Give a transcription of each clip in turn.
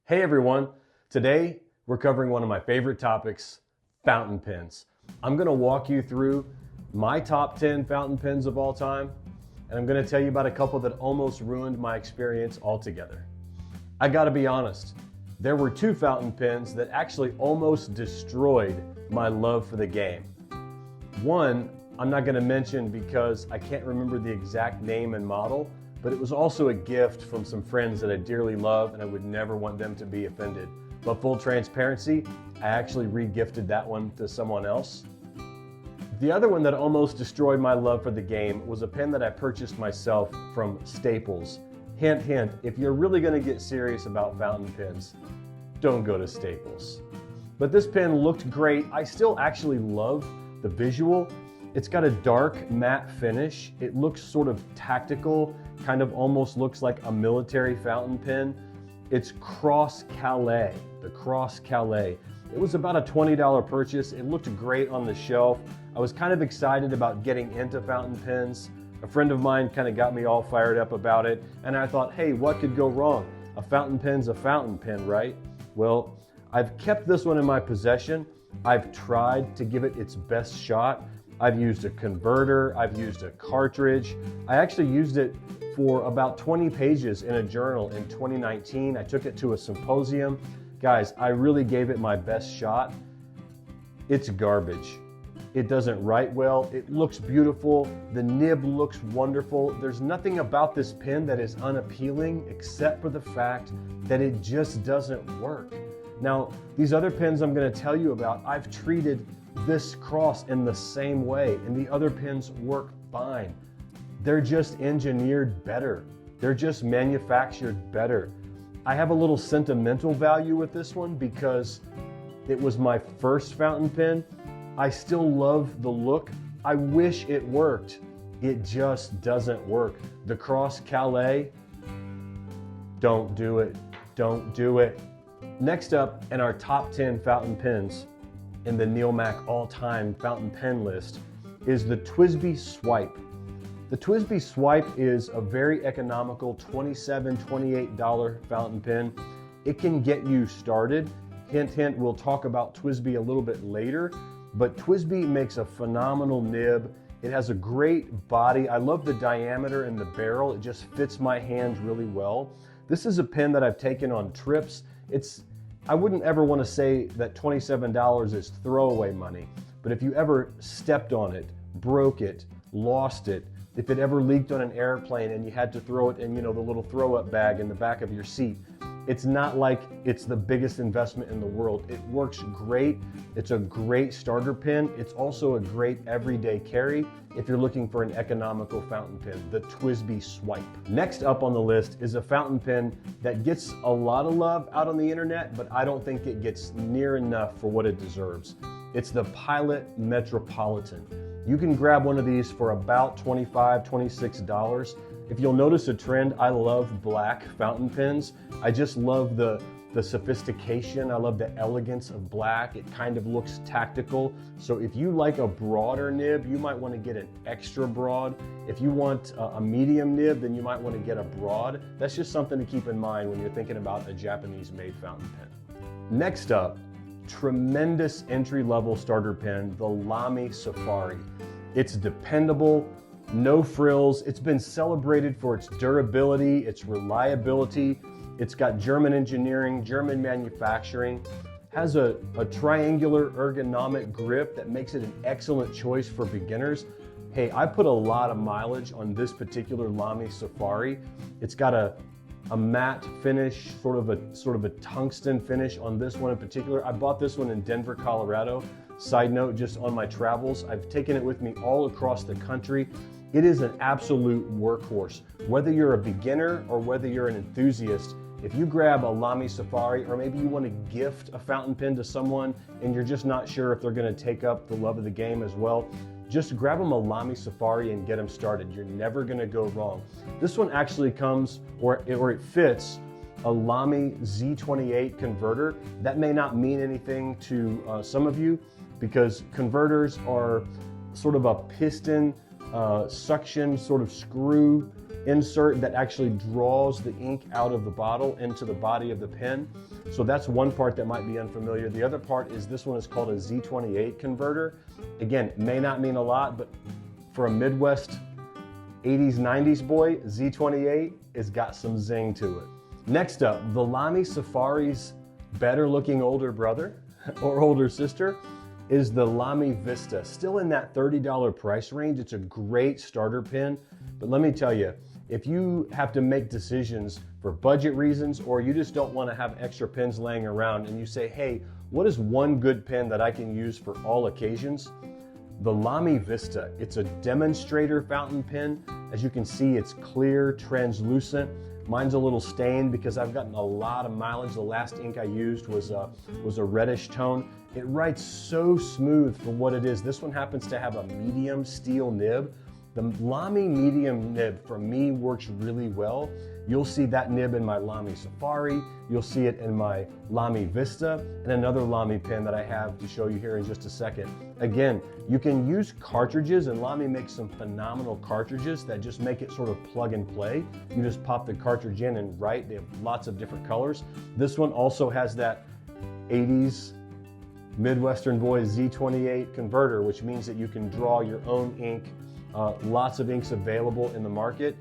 Hey everyone, today we're covering one of my favorite topics, fountain pens. I'm going to walk you through my top 10 fountain pens of all time, and I'm going to tell you about a couple that almost ruined my experience altogether. I got to be honest, there were two fountain pens that actually almost destroyed my love for the game. One, I'm not going to mention because I can't remember the exact name and model, but it was also a gift from some friends that I dearly love and I would never want them to be offended. But full transparency, I actually re-gifted that one to someone else. The other one that almost destroyed my love for the game was a pen that I purchased myself from Staples. Hint, hint, if you're really going to get serious about fountain pens, don't go to Staples. But this pen looked great. I still actually love the visual. It's got a dark matte finish. It looks sort of tactical, kind of almost looks like a military fountain pen. It's Cross Calais, the Cross Calais. It was about a $20 purchase. It looked great on the shelf. I was kind of excited about getting into fountain pens. A friend of mine kind of got me all fired up about it, and I thought, hey, what could go wrong? A fountain pen's a fountain pen, right? Well, I've kept this one in my possession. I've tried to give it its best shot. I've used a converter, I've used a cartridge. I actually used it for about 20 pages in a journal in 2019. I took it to a symposium. Guys, I really gave it my best shot. It's garbage. It doesn't write well. It looks beautiful. The nib looks wonderful. There's nothing about this pen that is unappealing except for the fact that it just doesn't work. Now, these other pens I'm going to tell you about, I've treated this Cross in the same way, and the other pens work fine. They're just engineered better. They're just manufactured better. I have a little sentimental value with this one because it was my first fountain pen. I still love the look. I wish it worked. It just doesn't work. The Cross Calais, don't do it. Don't do it. Next up in our top 10 fountain pens in the Neil Mack all-time fountain pen list is the TWSBI Swipe. The TWSBI Swipe is a very economical $27, $28 fountain pen. It can get you started. Hint, hint, we'll talk about TWSBI a little bit later, but TWSBI makes a phenomenal nib. It has a great body. I love the diameter and the barrel. It just fits my hand really well. This is a pen that I've taken on trips. I wouldn't ever want to say that $27 is throwaway money, but if you ever stepped on it, broke it, lost it, if it ever leaked on an airplane and you had to throw it in, the little throw-up bag in the back of your seat, it's not like it's the biggest investment in the world. It works great. It's a great starter pen. It's also a great everyday carry if you're looking for an economical fountain pen, the TWSBI Swipe. Next up on the list is a fountain pen that gets a lot of love out on the internet, but I don't think it gets near enough for what it deserves. It's the Pilot Metropolitan. You can grab one of these for about $25, $26. If you'll notice a trend, I love black fountain pens. I just love the sophistication. I love the elegance of black. It kind of looks tactical. So if you like a broader nib, you might want to get an extra broad. If you want a medium nib, then you might want to get a broad. That's just something to keep in mind when you're thinking about a Japanese-made fountain pen. Next up, tremendous entry-level starter pen, the Lamy Safari. It's dependable, no frills. It's been celebrated for its durability, its reliability. It's got German engineering, German manufacturing, has a triangular ergonomic grip that makes it an excellent choice for beginners. Hey, I put a lot of mileage on this particular Lamy Safari. It's got a matte finish, sort of a tungsten finish on this one in particular. I bought this one in Denver, Colorado. Side note, just on my travels, I've taken it with me all across the country. It is an absolute workhorse. Whether you're a beginner or whether you're an enthusiast, if you grab a Lamy Safari, or maybe you want to gift a fountain pen to someone and you're just not sure if they're going to take up the love of the game as well, just grab them a Lamy Safari and get them started. You're never going to go wrong. This one actually comes, or it fits, a Lamy Z28 converter. That may not mean anything to some of you because converters are sort of a piston suction sort of screw insert that actually draws the ink out of the bottle into the body of the pen. So that's one part that might be unfamiliar. The other part is this one is called a Z28 converter. Again, may not mean a lot, but for a Midwest 80s, 90s boy, Z28 has got some zing to it. Next up, the Lamy Safari's better looking older brother or older sister is the Lamy Vista. Still in that $30 price range. It's a great starter pen, but let me tell you, if you have to make decisions for budget reasons, or you just don't want to have extra pens laying around and you say, hey, what is one good pen that I can use for all occasions? The Lamy Vista. It's a demonstrator fountain pen. As you can see, it's clear, translucent. Mine's a little stained because I've gotten a lot of mileage. The last ink I used was a reddish tone. It writes so smooth for what it is. This one happens to have a medium steel nib. The Lamy medium nib for me works really well. You'll see that nib in my Lamy Safari. You'll see it in my Lamy Vista and another Lamy pen that I have to show you here in just a second. Again, you can use cartridges, and Lamy makes some phenomenal cartridges that just make it sort of plug and play. You just pop the cartridge in and write. They have lots of different colors. This one also has that 80s Midwestern boy Z28 converter, which means that you can draw your own ink. Lots of inks available in the market.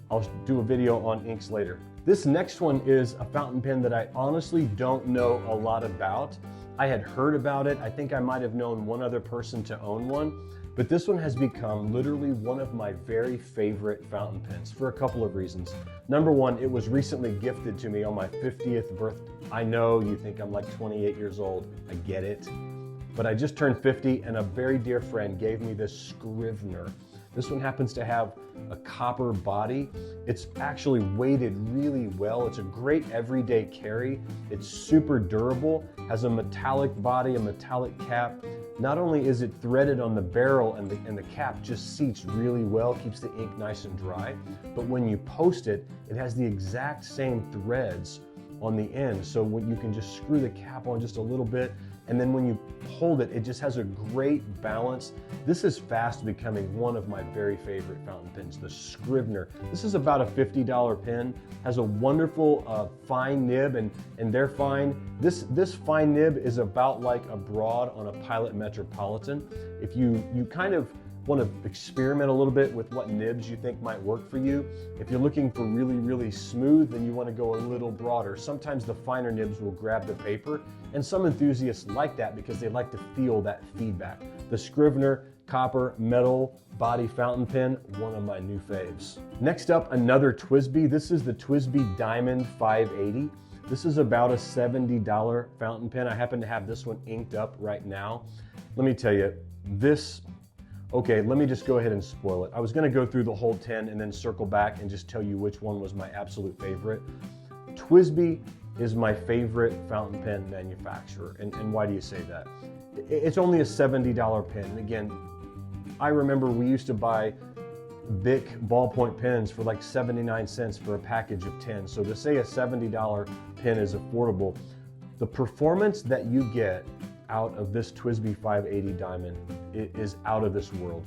I'll do a video on inks later. This next one is a fountain pen that I honestly don't know a lot about. I had heard about it. I think I might have known one other person to own one, but this one has become literally one of my very favorite fountain pens for a couple of reasons. Number one, it was recently gifted to me on my 50th birthday. I know you think I'm like 28 years old. I get it. But I just turned 50 and a very dear friend gave me this Scrivener. This one happens to have a copper body. It's actually weighted really well. It's a great everyday carry. It's super durable, has a metallic body, a metallic cap. Not only is it threaded on the barrel and the cap just seats really well, keeps the ink nice and dry, but when you post it, it has the exact same threads on the end. So when you can just screw the cap on just a little bit, and then when you hold it, it just has a great balance. This is fast becoming one of my very favorite fountain pens, the Scrivener. This is about a $50 pen, has a wonderful fine nib, and they're fine. This fine nib is about like a broad on a Pilot Metropolitan. If you kind of want to experiment a little bit with what nibs you think might work for you. If you're looking for really, really smooth, then you want to go a little broader. Sometimes the finer nibs will grab the paper, and some enthusiasts like that because they like to feel that feedback. The Scrivener copper metal body fountain pen, one of my new faves. Next up, another TWSBI. This is the TWSBI Diamond 580. This is about a $70 fountain pen. I happen to have this one inked up right now. Let me tell you, okay, let me just go ahead and spoil it. I was gonna go through the whole 10 and then circle back and just tell you which one was my absolute favorite. TWSBI is my favorite fountain pen manufacturer. And why do you say that? It's only a $70 pen. And again, I remember we used to buy Bic ballpoint pens for like 79 cents for a package of 10. So to say a $70 pen is affordable, the performance that you get out of this TWSBI 580 Diamond is out of this world.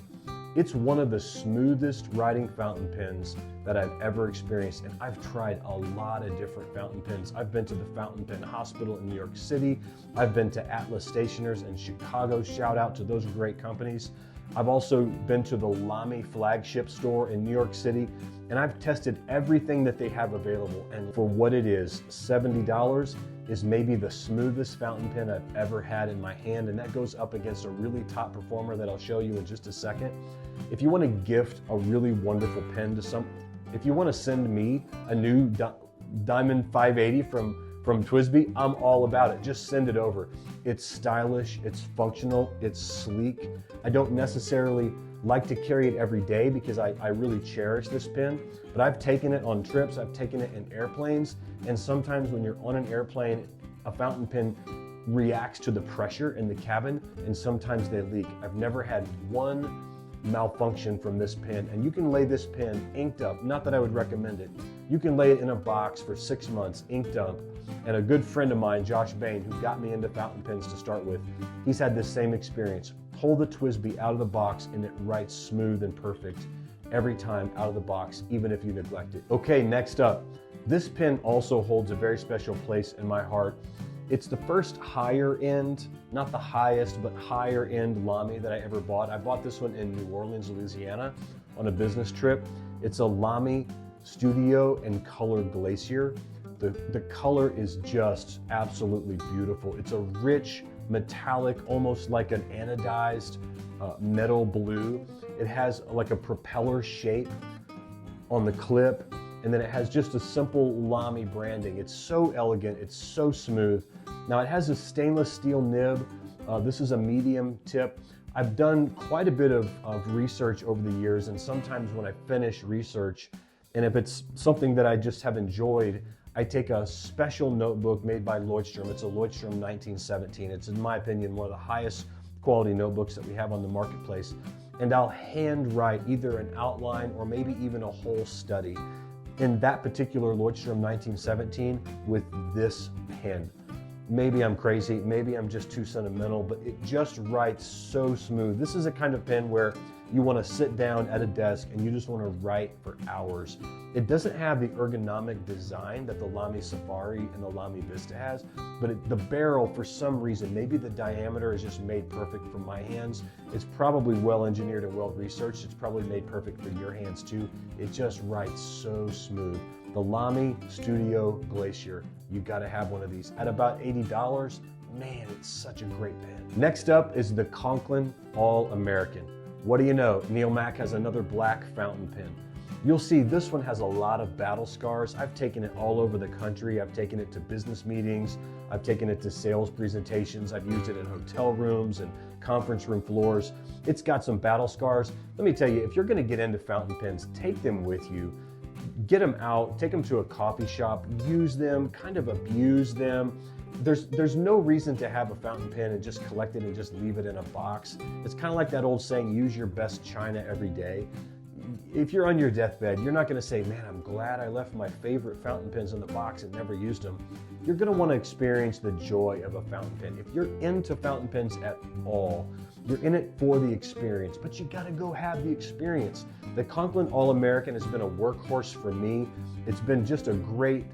It's one of the smoothest writing fountain pens that I've ever experienced, and I've tried a lot of different fountain pens. I've been to the Fountain Pen Hospital in New York City. I've been to Atlas Stationers in Chicago. Shout out to those great companies. I've also been to the Lamy flagship store in New York City, and I've tested everything that they have available. And for what it is, $70 is maybe the smoothest fountain pen I've ever had in my hand, and that goes up against a really top performer that I'll show you in just a second. If you want to gift a really wonderful pen to if you want to send me a new Diamond 580 from TWSBI, I'm all about it. Just send it over. It's stylish, it's functional, it's sleek. I don't necessarily like to carry it every day because I really cherish this pen, but I've taken it on trips, I've taken it in airplanes, and sometimes when you're on an airplane, a fountain pen reacts to the pressure in the cabin, and sometimes they leak. I've never had one malfunction from this pen, and you can lay this pen inked up, not that I would recommend it. You can lay it in a box for 6 months inked up, and a good friend of mine, Josh Bain, who got me into fountain pens to start with, he's had this same experience. pull the TWSBI out of the box and it writes smooth and perfect every time out of the box, even if you neglect it. Okay, next up, this pen also holds a very special place in my heart. It's the first higher end, not the highest, but higher end Lamy that I ever bought. I bought this one in New Orleans, Louisiana on a business trip. It's a Lamy Studio and Color Glacier. The color is just absolutely beautiful. It's a rich, metallic, almost like an anodized metal blue. It has like a propeller shape on the clip, and then it has just a simple Lamy branding. It's so elegant, it's so smooth. Now it has a stainless steel nib. This is a medium tip. I've done quite a bit of research over the years, and sometimes when I finish research, and if it's something that I just have enjoyed, I take a special notebook made by Leuchtturm. It's a Leuchtturm 1917. It's, in my opinion, one of the highest quality notebooks that we have on the marketplace. And I'll hand write either an outline or maybe even a whole study in that particular Leuchtturm 1917 with this pen. Maybe I'm crazy, maybe I'm just too sentimental, but it just writes so smooth. This is a kind of pen where you want to sit down at a desk and you just want to write for hours. It doesn't have the ergonomic design that the Lamy Safari and the Lamy Vista has, but the barrel, for some reason, maybe the diameter is just made perfect for my hands. It's probably well engineered and well researched. It's probably made perfect for your hands too. It just writes so smooth. The Lamy Studio Glacier. You gotta have one of these. At about $80, man, it's such a great pen. Next up is the Conklin All-American. What do you know? Neil Mack has another black fountain pen. You'll see this one has a lot of battle scars. I've taken it all over the country. I've taken it to business meetings. I've taken it to sales presentations. I've used it in hotel rooms and conference room floors. It's got some battle scars. Let me tell you, if you're gonna get into fountain pens, take them with you. Get them out, take them to a coffee shop, use them, kind of abuse them. There's no reason to have a fountain pen and just collect it and just leave it in a box. It's kind of like that old saying, use your best china every day. If you're on your deathbed, you're not going to say, man, I'm glad I left my favorite fountain pens in the box and never used them. You're going to want to experience the joy of a fountain pen. If you're into fountain pens at all, you're in it for the experience, but you got to go have the experience. The Conklin All-American has been a workhorse for me. It's been just a great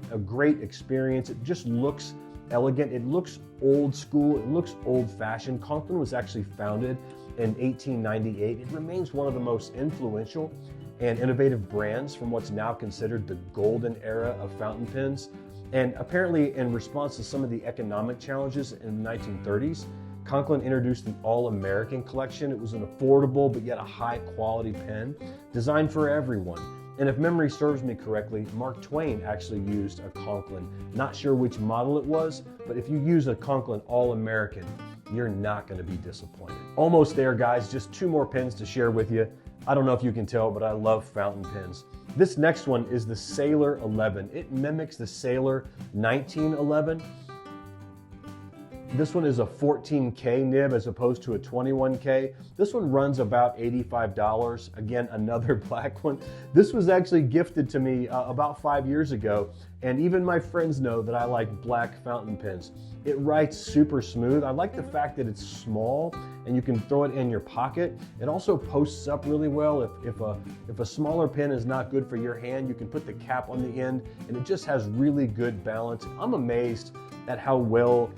experience. It just looks elegant. It looks old school. It looks old-fashioned. Conklin was actually founded in 1898. It remains one of the most influential and innovative brands from what's now considered the golden era of fountain pens. And apparently, in response to some of the economic challenges in the 1930s, Conklin introduced the All-American collection. It was an affordable but yet a high-quality pen designed for everyone. And if memory serves me correctly, Mark Twain actually used a Conklin. Not sure which model it was, but if you use a Conklin All-American, you're not going to be disappointed. Almost there, guys. Just two more pens to share with you. I don't know if you can tell, but I love fountain pens. This next one is the Sailor 11. It mimics the Sailor 1911. This one is a 14K nib as opposed to a 21K. This one runs about $85. Again, another black one. This was actually gifted to me about 5 years ago, and even my friends know that I like black fountain pens. It writes super smooth. I like the fact that it's small and you can throw it in your pocket. It also posts up really well. If a smaller pen is not good for your hand, you can put the cap on the end, and it just has really good balance. I'm amazed at how well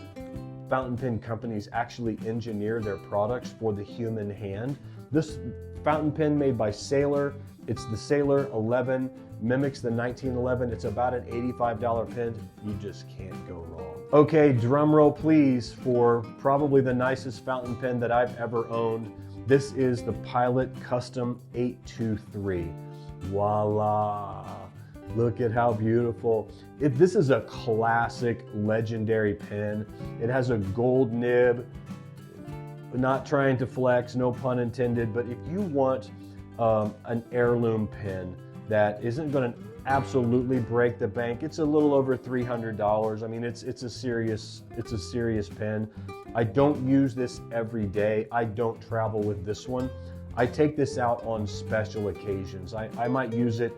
fountain pen companies actually engineer their products for the human hand. This fountain pen made by Sailor, it's the Sailor 11, mimics the 1911. It's about an $85 pen. You just can't go wrong. Okay, drum roll please for probably the nicest fountain pen that I've ever owned. This is the Pilot Custom 823. Voila. Look at how beautiful. This is a classic, legendary pen. It has a gold nib. Not trying to flex, no pun intended, but if you want an heirloom pen that isn't going to absolutely break the bank, it's a little over $300. I mean, it's a serious pen. I don't use this every day. I don't travel with this one. I take this out on special occasions. I might use it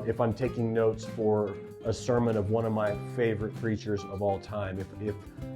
if I'm taking notes for a sermon of one of my favorite preachers of all time.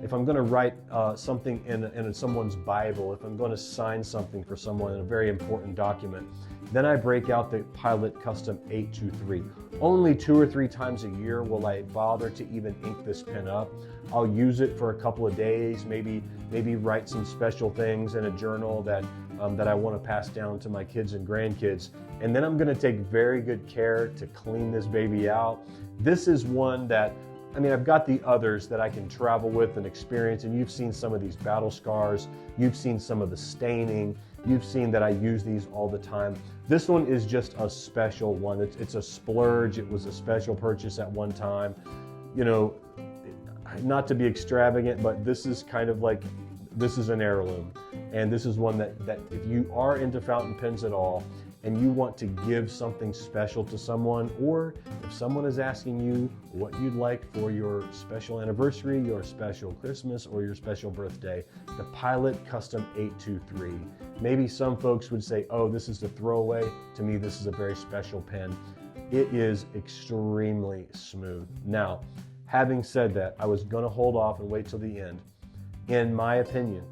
If I'm going to write something in someone's Bible, if I'm going to sign something for someone in a very important document, then I break out the Pilot Custom 823. Only 2 or 3 times a year will I bother to even ink this pen up. I'll use it for a couple of days, maybe write some special things in a journal that I want to pass down to my kids and grandkids. And then I'm going to take very good care to clean this baby out. This is one that, I mean, I've got the others that I can travel with and experience, and you've seen some of these battle scars, you've seen some of the staining, you've seen that I use these all the time. This one is just a special one. It's a splurge. It was a special purchase at one time. You know, not to be extravagant, but this is kind of like, this is an heirloom. And this is one that if you are into fountain pens at all, and you want to give something special to someone, or if someone is asking you what you'd like for your special anniversary, your special Christmas, or your special birthday, the Pilot Custom 823. Maybe some folks would say, oh, this is a throwaway. To me, this is a very special pen. It is extremely smooth. Now, having said that, I was gonna hold off and wait till the end. In my opinion,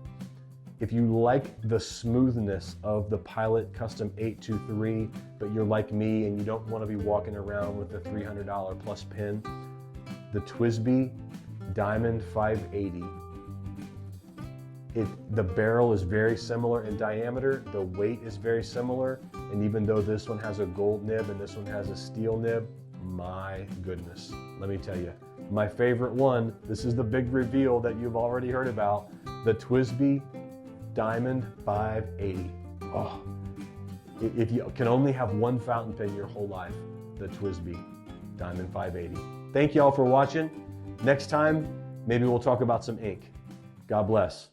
if you like the smoothness of the Pilot Custom 823, but you're like me and you don't want to be walking around with a $300 plus pen, the TWSBI Diamond 580. The barrel is very similar in diameter, the weight is very similar, and even though this one has a gold nib and this one has a steel nib, my goodness, let me tell you, my favorite one, this is the big reveal that you've already heard about, the TWSBI Diamond 580. Oh, if you can only have one fountain pen your whole life, the TWSBI Diamond 580. Thank you all for watching. Next time, maybe we'll talk about some ink. God bless.